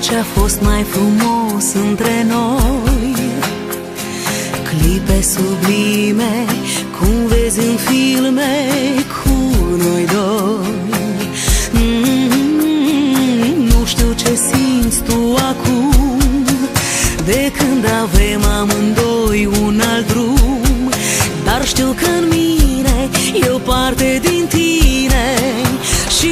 ce-a fost mai frumos între noi. Clipe sublime, cum vezi în filme, cu noi doi. Nu știu ce simți tu acum, de când avem amândoi un alt drum, dar știu că în mine e o parte din tine și